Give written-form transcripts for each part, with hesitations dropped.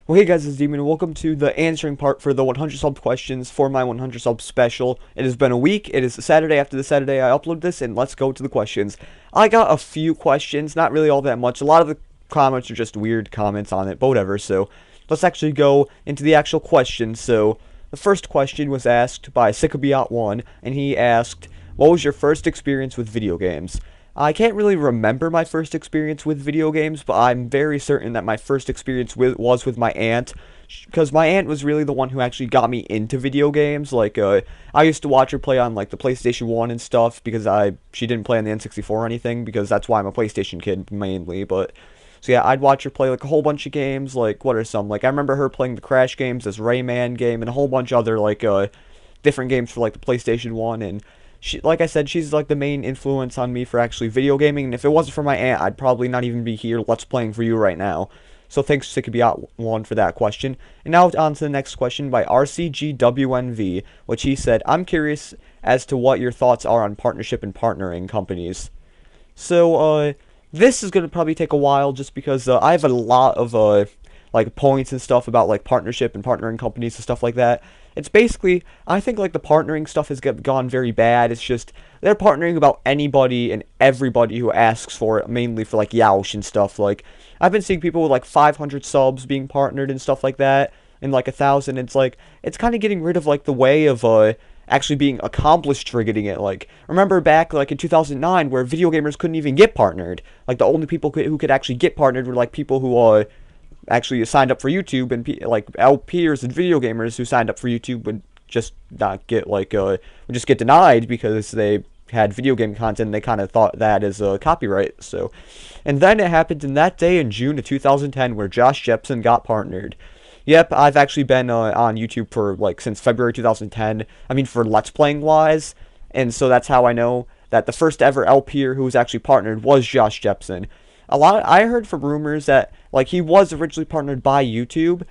Well, hey guys, it's Demon, and welcome to the answering part for the 100 sub questions for my 100 sub special. It has been a week. It is Saturday after the Saturday I upload this, and let's go to the questions. I got a few questions, not really all that much. A lot of the comments are just weird comments on it, but whatever. So let's actually go into the actual questions. So the first question was asked by Sikabiot1, and he asked, "What was your first experience with video games?" I can't really remember my first experience with video games, but I'm very certain that my first experience was with my aunt, because my aunt was really the one who actually got me into video games. Like, I used to watch her play on, like, the PlayStation 1 and stuff, because she didn't play on the N64 or anything, because that's why I'm a PlayStation kid, mainly, but... So yeah, I'd watch her play, like, a whole bunch of games, like, what are some? Like, I remember her playing the Crash games, this Rayman game, and a whole bunch of other, like, different games for, like, the PlayStation 1, and... like I said, she's like the main influence on me for actually video gaming, and if it wasn't for my aunt, I'd probably not even be here let's playing for you right now. So thanks to Sikabiot1 for that question. And now on to the next question by RCGWNV, which he said, "I'm curious as to what your thoughts are on partnership and partnering companies." So, this is going to probably take a while just because I have a lot of, like, points and stuff about, like, partnership and partnering companies and stuff like that. It's basically, I think, like, the partnering stuff has gone very bad. It's just, they're partnering about anybody and everybody who asks for it, mainly for, like, Yoush and stuff. Like, I've been seeing people with, like, 500 subs being partnered and stuff like that, and, like, 1,000. It's, like, it's kind of getting rid of, like, the way of, actually being accomplished for getting it. Like, remember back, like, in 2009, where video gamers couldn't even get partnered. Like, the only people who could actually get partnered were, like, people who, actually signed up for YouTube, and like LPers and video gamers who signed up for YouTube would just not get would just get denied because they had video game content and they kind of thought that as copyright. So, and then it happened in that day in June of 2010 where Josh Jepson got partnered. Yep, I've actually been on YouTube for like since February 2010. I mean, for Let's Playing wise, and so that's how I know that the first ever LPer who was actually partnered was Josh Jepson. I heard from rumors that, like, he was originally partnered by YouTube.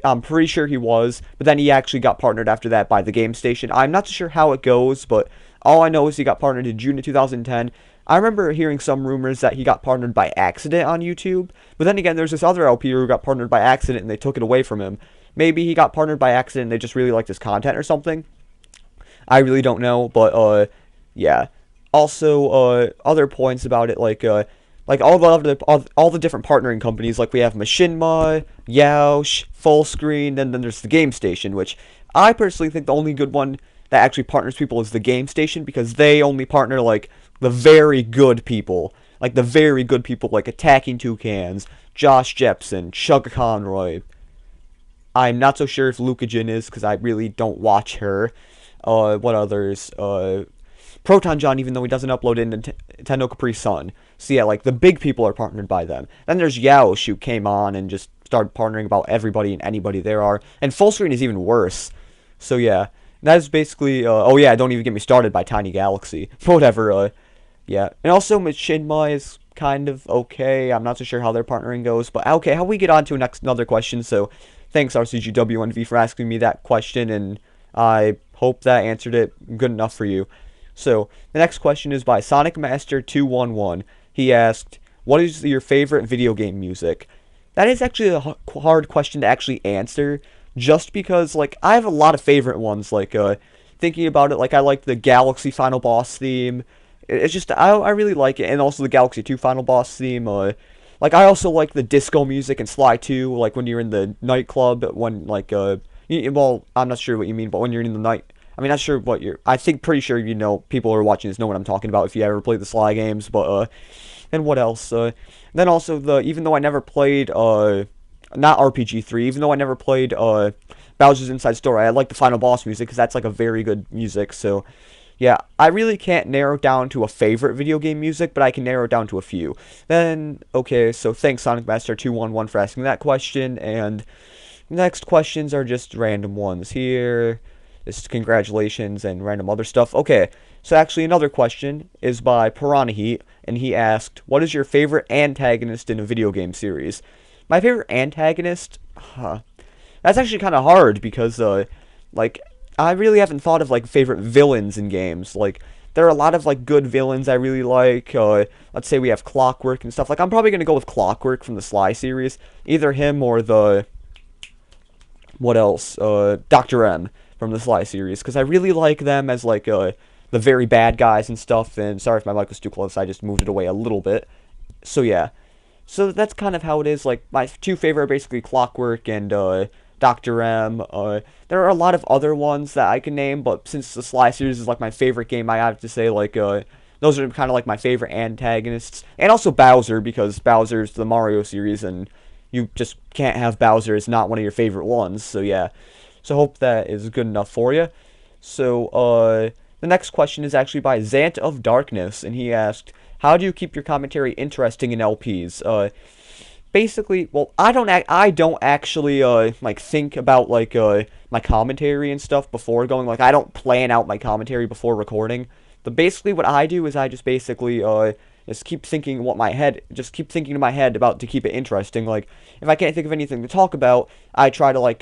I'm pretty sure he was, but then he actually got partnered after that by the Game Station. I'm not sure how it goes, but all I know is he got partnered in June of 2010. I remember hearing some rumors that he got partnered by accident on YouTube, but then again, there's this other LP who got partnered by accident and they took it away from him. Maybe he got partnered by accident and they just really liked his content or something. I really don't know, but, yeah. Also, other points about it, like all the different partnering companies, like we have Machinima, Yoush, Fullscreen, and then there's the Game Station, which I personally think the only good one that actually partners people is the Game Station, because they only partner, like, the very good people. Like, the very good people, like Attacking Toucans, Josh Jepson, Chugga Conroy. I'm not so sure if Lucajin is, because I really don't watch her. What others? Proton John, even though he doesn't upload in Nintendo Capri Sun. So yeah, like, the big people are partnered by them. Then there's Yoush, who came on and just started partnering about everybody and anybody there are. And Fullscreen is even worse. So yeah, that is basically, oh yeah, don't even get me started by Tiny Galaxy. Whatever, yeah. And also Machinima is kind of okay. I'm not so sure how their partnering goes. But okay, how we get on to another question. So thanks, RCGWNV, for asking me that question. And I hope that answered it good enough for you. So, the next question is by SonicMaster211. He asked, "What is your favorite video game music?" That is actually a hard question to actually answer, just because, like, I have a lot of favorite ones. Like, thinking about it, like, I like the Galaxy Final Boss theme. It's just, I really like it, and also the Galaxy 2 Final Boss theme. Like, I also like the disco music in Sly 2, like, when you're in the nightclub, when, like, well, I'm not sure what you mean, but when you're in the night... I mean, not sure what pretty sure you know, people who are watching this know what I'm talking about if you ever played the Sly games, but, and what else? Then also, even though I never played, not RPG 3, even though I never played, Bowser's Inside Story, I like the Final Boss music, because that's, like, a very good music, so, yeah, I really can't narrow it down to a favorite video game music, but I can narrow it down to a few. Then, okay, so thanks, SonicMaster211, for asking that question, and next questions are just random ones here. Just congratulations and random other stuff. Okay, so actually another question is by Piranha Heat, and he asked, "What is your favorite antagonist in a video game series?" My favorite antagonist? That's actually kind of hard, because, like, I really haven't thought of, like, favorite villains in games. Like, there are a lot of, like, good villains I really like. Let's say we have Clockwork and stuff. Like, I'm probably going to go with Clockwork from the Sly series. Either him or the what else? Dr. M from the Sly series, because I really like them as like the very bad guys and stuff. And sorry if my mic was too close, I just moved it away a little bit. So yeah, so that's kind of how it is. Like my two favorite are basically Clockwork and Dr. M. There are a lot of other ones that I can name, but since the Sly series is like my favorite game, I have to say like those are kind of like my favorite antagonists, and also Bowser because Bowser's the Mario series, and you just can't have Bowser as not one of your favorite ones. So yeah, so hope that is good enough for you. So the next question is actually by Zant of Darkness, and he asked, "How do you keep your commentary interesting in LPs?" Basically, well, I don't actually like think about like my commentary and stuff before going. Like I don't plan out my commentary before recording. But basically, what I do is I just basically just keep thinking just keep thinking in my head about to keep it interesting. Like if I can't think of anything to talk about, I try to like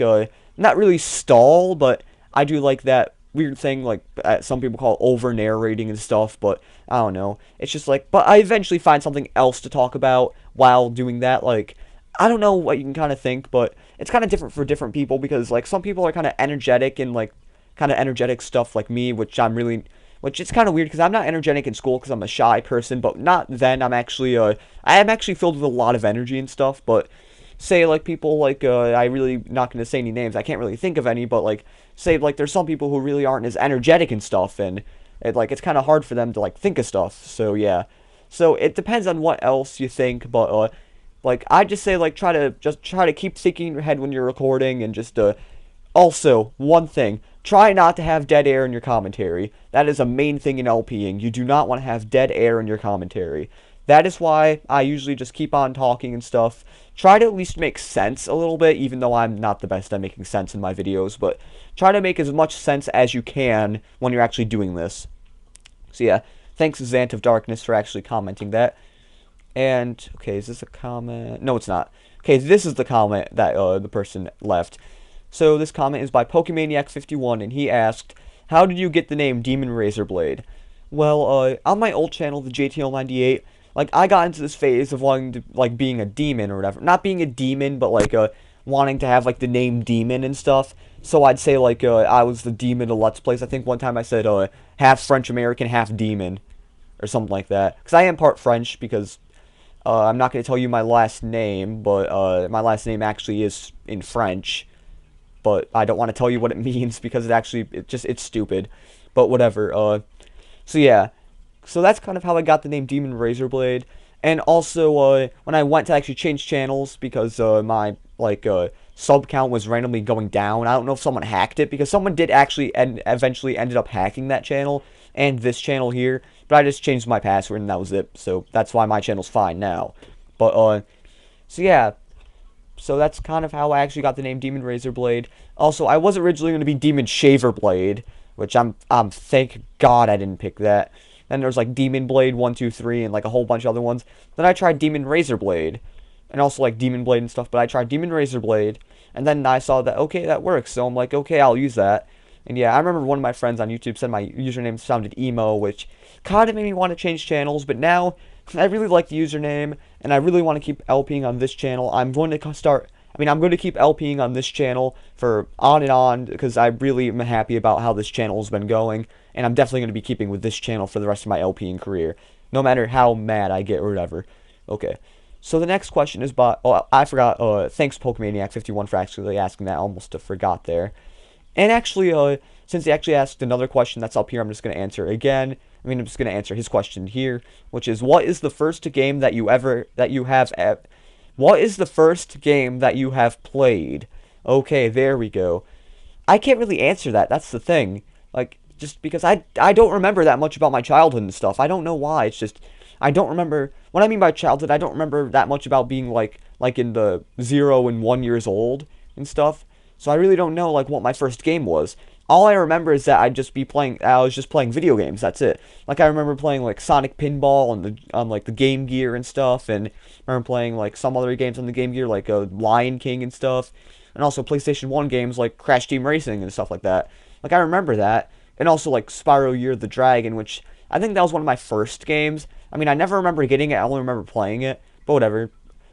not really stall, but I do like that weird thing like some people call over narrating and stuff, but I don't know. It's just like, but I eventually find something else to talk about while doing that. Like I don't know what you can kind of think, but it's kind of different for different people because like some people are kind of energetic and like kind of energetic stuff like me, which is kind of weird because I'm not energetic in school because I'm a shy person, but not then. I am actually filled with a lot of energy and stuff, but say like people like I really not going to say any names. I can't really think of any, but like say like there's some people who really aren't as energetic and stuff, and it's kind of hard for them to like think of stuff. So yeah, so it depends on what else you think, but like I just say like try to keep thinking in your head when you're recording, and just also one thing, try not to have dead air in your commentary. That is a main thing in LPing. You do not want to have dead air in your commentary. That is why I usually just keep on talking and stuff. Try to at least make sense a little bit, even though I'm not the best at making sense in my videos, but try to make as much sense as you can when you're actually doing this. So yeah, thanks Zant of Darkness for actually commenting that. And, okay, is this a comment? No, it's not. Okay, this is the comment that the person left. So this comment is by Pokemaniac51, and he asked, "How did you get the name DemonRazorBlade?" Well, on my old channel, the JTL98, like, I got into this phase of wanting to, like, being a demon or whatever. Not being a demon, but, like, wanting to have, like, the name demon and stuff. So I'd say, like, I was the demon of Let's Plays. I think one time I said, half French-American, half demon, or something like that. Because I am part French, because I'm not going to tell you my last name, but my last name actually is in French. But I don't want to tell you what it means because it's stupid. But whatever. So yeah. So that's kind of how I got the name DemonRazorBlade. And also, when I went to actually change channels because my sub count was randomly going down. I don't know if someone hacked it because someone did actually eventually ended up hacking that channel and this channel here. But I just changed my password and that was it. So that's why my channel's fine now. But so yeah. So that's kind of how I actually got the name DemonRazorBlade. Also, I was originally going to be DemonShaverBlade, which I'm thank God I didn't pick that. Then there's like Demon Blade 1, 2, 3, and like a whole bunch of other ones. Then I tried DemonRazorBlade, and also like Demon Blade and stuff. But I tried DemonRazorBlade, and then I saw that okay, that works. So I'm like, okay, I'll use that. And yeah, I remember one of my friends on YouTube said my username sounded emo, which kind of made me want to change channels. But now I really like the username, and I really want to keep LPing on this channel. I'm going to keep LPing on this channel for on and on, because I really am happy about how this channel has been going, and I'm definitely going to be keeping with this channel for the rest of my LPing career, no matter how mad I get or whatever. Okay, so the next question is by, I forgot, thanks Pokemaniac51 for actually asking that, I almost forgot there. And actually, since he actually asked another question that's up here, I'm just going to answer again. I'm just going to answer his question here, which is, what is the first game that you have played? Okay, there we go. I can't really answer that. That's the thing. Like, just because I don't remember that much about my childhood and stuff. I don't know why. It's just, I don't remember. What I mean by childhood, I don't remember that much about being like in the 0 and 1 years old and stuff. So I really don't know like what my first game was. All I remember is that I was just playing video games. That's it. Like I remember playing like Sonic Pinball on like the Game Gear and stuff, and I remember playing like some other games on the Game Gear like Lion King and stuff, and also PlayStation 1 games like Crash Team Racing and stuff like that. Like I remember that, and also like Spyro Year the Dragon, which I think that was one of my first games. I mean, I never remember getting it. I only remember playing it, but whatever.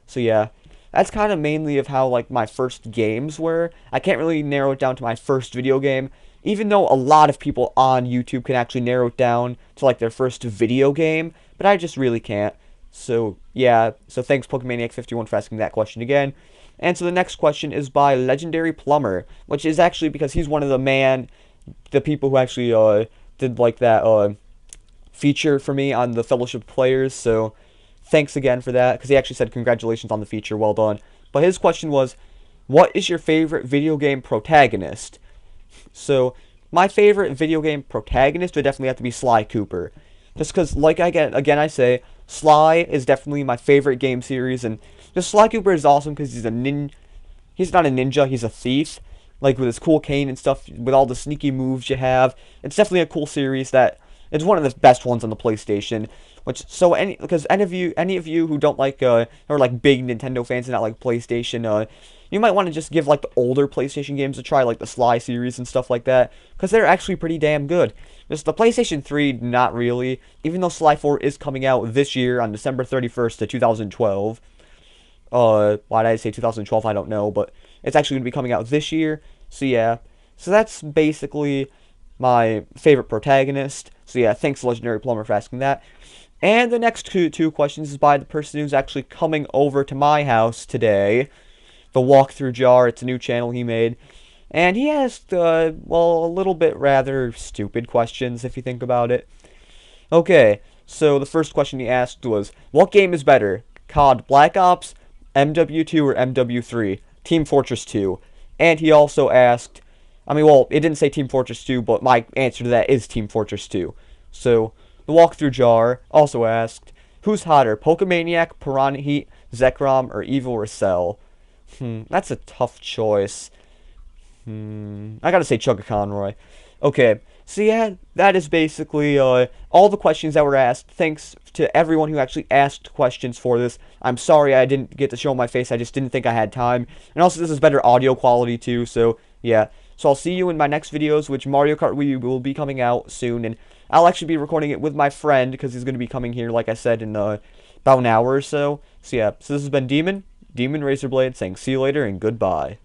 So yeah. that's kind of mainly of how, like, my first games were. I can't really narrow it down to my first video game, even though a lot of people on YouTube can actually narrow it down to, like, their first video game, but I just really can't. So, yeah, so thanks Pokemaniac51 for asking that question again. And so the next question is by Legendary Plumber, which is actually because he's one of the people who actually did, like, that feature for me on the Fellowship Players, so thanks again for that, because he actually said congratulations on the feature, well done. But his question was, what is your favorite video game protagonist? So, my favorite video game protagonist would definitely have to be Sly Cooper. Just because, like I say, Sly is definitely my favorite game series, and just Sly Cooper is awesome because he's he's not a ninja, he's a thief. Like, with his cool cane and stuff, with all the sneaky moves you have. It's definitely a cool series that, it's one of the best ones on the PlayStation. Because any of you who don't like, or like big Nintendo fans and not like PlayStation, you might want to just give like the older PlayStation games a try, like the Sly series and stuff like that, because they're actually pretty damn good. Just the PlayStation 3, not really, even though Sly 4 is coming out this year on December 31st of 2012. Why did I say 2012? I don't know, but it's actually going to be coming out this year. So yeah, so that's basically my favorite protagonist. So yeah, thanks Legendary Plumber for asking that. And the next two questions is by the person who's actually coming over to my house today. The Walkthrough Jar, it's a new channel he made. And he asked, well, a little bit rather stupid questions, if you think about it. Okay, so the first question he asked was, what game is better, COD Black Ops, MW2, or MW3? Team Fortress 2. And he also asked, well, it didn't say Team Fortress 2, but my answer to that is Team Fortress 2. So, the Walkthrough Jar also asked, who's hotter, Pokemaniac, Piranha Heat, Zekrom, or Evil Racel? That's a tough choice. I gotta say Chugga-Conroy. Okay, so yeah, that is basically all the questions that were asked. Thanks to everyone who actually asked questions for this. I'm sorry I didn't get to show my face, I just didn't think I had time. And also, this is better audio quality too, so yeah. So I'll see you in my next videos, which Mario Kart Wii U will be coming out soon, and I'll actually be recording it with my friend, because he's going to be coming here, like I said, in about an hour or so. So yeah, so this has been DemonRazorBlade, saying see you later and goodbye.